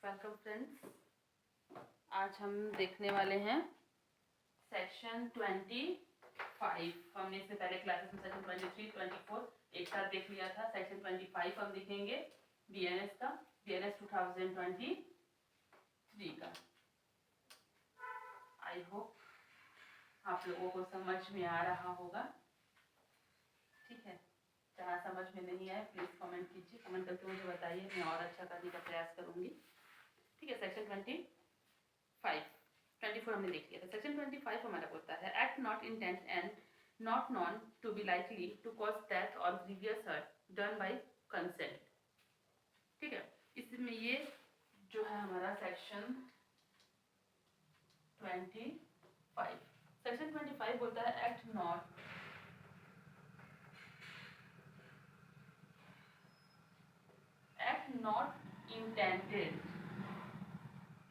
Welcome friends. आज हम देखने वाले हैं सेक्शन 25। हमने इससे पहले क्लासेस में सेक्शन 23, 24 एक साथ देख लिया था। सेक्शन 25 हम देखेंगे डीएनएस का, डीएनएस 2023 का। आई होप आप लोगों को समझ में आ रहा होगा। ठीक है, जहाँ समझ में नहीं आए प्लीज़ कमेंट कीजिए, कमेंट करके मुझे बताइए, मैं और अच्छा करने का प्रयास करूँगी। ठीक है, सेक्शन 24 हमने देख लिया था। सेक्शन 25 हमारा बोलता है act not intent and not known to be likely to cause death और grievous hurt done by consent. ठीक है, इसमें ये जो है हमारा सेक्शन 25, सेक्शन 25 बोलता है act not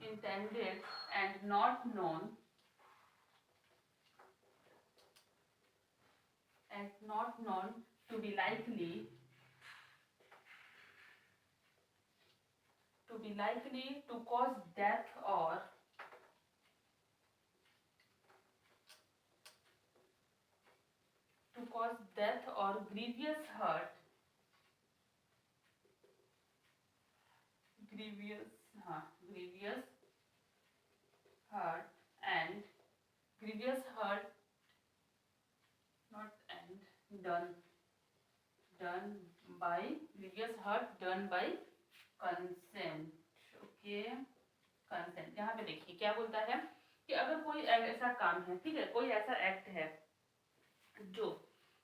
intended and not known to be likely to cause death or grievous hurt done by consent। Okay, consent. यहाँ पे देखिए क्या बोलता है कि अगर कोई ऐसा काम है, ठीक है, कोई ऐसा एक्ट है जो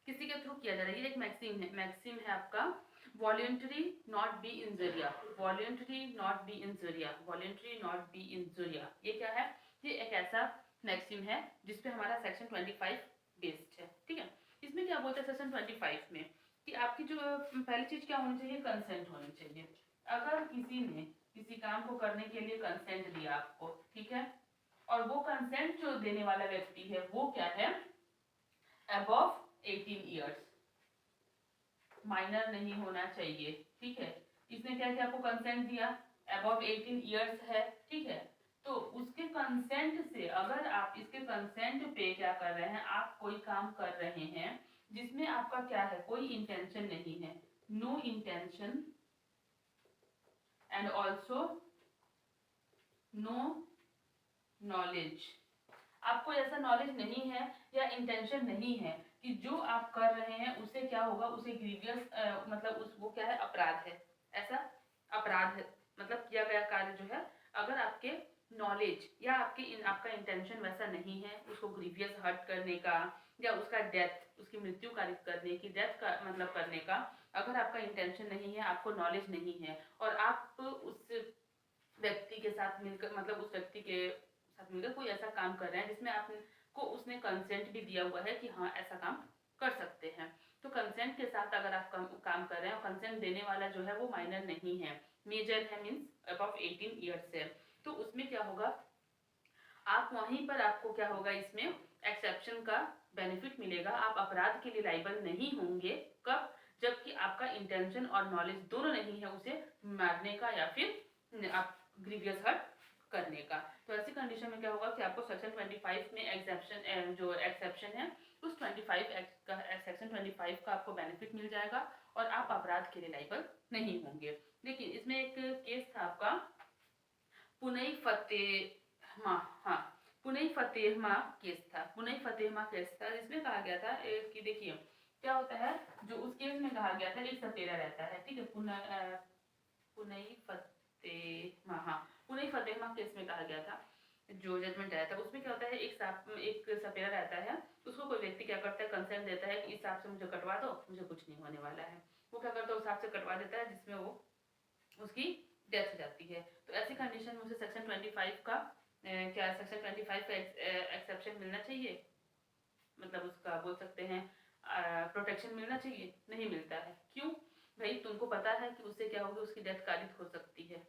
किसी के थ्रू किया जा रहा है। ये एक मैक्सिम है आपका, वॉलेंटरी नॉट बी इंजुरिया। ये क्या है? ये एक ऐसा मैक्सिम है जिसपे हमारा सेक्शन 25 बेस्ड है। ठीक है, इसमें क्या बोलते हैं सेक्शन 25 में कि आपकी जो पहली चीज क्या होनी चाहिए, कंसेंट होनी चाहिए। अगर किसी ने किसी काम को करने के लिए कंसेंट दिया आपको, ठीक है, और वो कंसेंट जो देने वाला व्यक्ति है वो क्या है, अबव 18 ईयर्स, माइनर नहीं होना चाहिए। ठीक है, इसने क्या किया, आपको कंसेंट दिया, अबव 18 ईयर्स है, ठीक है, तो उसके कंसेंट से, अगर आप इसके कंसेंट पे क्या कर रहे हैं, आप कोई काम कर रहे हैं जिसमें आपका क्या है, कोई इंटेंशन नहीं है, no intention and also no knowledge, आपको ऐसा नॉलेज नहीं है या इंटेंशन नहीं है कि जो आप कर रहे हैं उसे क्या होगा, उसे ग्रीवियस मतलब वो क्या है, अपराध है। ऐसा अपराध है, मतलब किया गया कार्य जो है, अगर आपके नॉलेज या आपका इंटेंशन वैसा नहीं है उसको ग्रीवियस हर्ट करने का या उसका डेथ, उसकी मृत्यु कारित करने की, डेथ का मतलब करने का, अगर आपका इंटेंशन नहीं है, आपको नॉलेज नहीं है और आप उस व्यक्ति के साथ मिलकर, मतलब उस व्यक्ति के साथ मिलकर कोई ऐसा काम कर रहे हैं जिसमें आपको उसने कंसेंट भी दिया हुआ है कि हाँ ऐसा काम कर सकते हैं, तो कंसेंट के साथ अगर आप काम कर रहे हैं और कंसेंट देने वाला जो है वो माइनर नहीं है, मेजर है, मीन्स अबव 18 ईयर्स है, तो उसमें क्या होगा, आप वहीं पर आपको क्या होगा, इसमें एक्सेप्शन का बेनिफिट मिलेगा। आप अपराध के लिए लाइबल नहीं होंगे। कब? जबकि आपका इंटेंशन और नॉलेज दोनों नहीं है उसे मारने का या फिर आप ग्रीवियस हर्ट करने का। तो ऐसी कंडीशन में क्या होगा कि आपको सेक्शन 25 में एक्सेप्शन, जो एक्सेप्शन है उस 25 का, सेक्शन 25 का आपको बेनिफिट मिल जाएगा और आप अपराध के लिए लाइबल नहीं होंगे। लेकिन इसमें एक केस था आपका पुनई फतेहमा, हाँ, पुनई फतेहमा केस था, जिसमें कहा गया था कि देखिए क्या होता है, जो उस केस में कहा गया था, एक सपेरा रहता है, ठीक है, पुनई फतेहमा केस में कहा गया था, जो जजमेंट आया था उसमें क्या होता है, एक सपेरा रहता है, उसको कोई व्यक्ति क्या करता है, कंसेंट देता है कि इस सांप से मुझे कटवा दो, मुझे कुछ नहीं होने वाला है। वो क्या करता है, उस सांप से कटवा देता है जिसमें वो उसकी डेथ हो जाती है। तो ऐसी कंडीशन में उसे सेक्शन 25 का क्या सेक्शन 25 का एक्सेप्शन मिलना चाहिए, मतलब उसका बोल सकते हैं प्रोटेक्शन मिलना चाहिए, नहीं मिलता है। क्यों भाई, तुमको पता है कि उससे क्या होगी, उसकी डेथ कारित हो सकती है,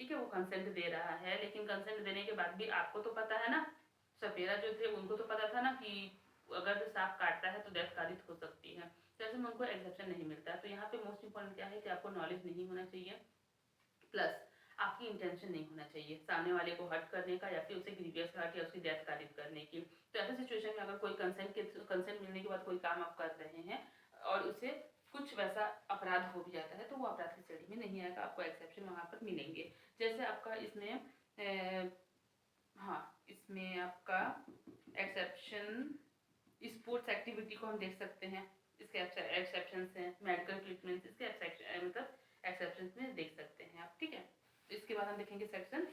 ठीक है, वो कंसेंट दे रहा है, लेकिन कंसेंट देने के बाद भी आपको तो पता है ना, सपेरा जो थे उनको तो पता था ना कि अगर सांप काटता है तो डेथ कारित हो सकती है, तो ऐसे में उनको एक्सेप्शन नहीं मिलता। तो यहाँ पे मोस्ट इंपॉर्टेंट क्या है कि आपको नॉलेज नहीं होना चाहिए, प्लस आपकी इंटेंशन नहीं होना चाहिए सामने वाले को हर्ट करने का या फिर उसे ग्रीवियस हर्ट या उसकी डेथ कारित करने की। तो ऐसे सिचुएशन में अगर कोई कंसेंट मिलने के बाद कोई काम आप कर रहे हैं और उसे कुछ वैसा अपराध हो भी जाता है तो वो अपराध की श्रेणी में नहीं आएगा, आपको एक्सेप्शन वहाँ पर मिलेंगे। जैसे आपका इसमें हाँ इसमें आपका एक्सेप्शन स्पोर्ट्स एक्टिविटी को हम देख सकते हैं, इसके एक्सेप्शन हैं, मेडिकल ट्रीटमेंट इसके मतलब एक्सेप्शन में देख सकते हैं आप, ठीक है। इसके बाद हम देखेंगे सेक्शन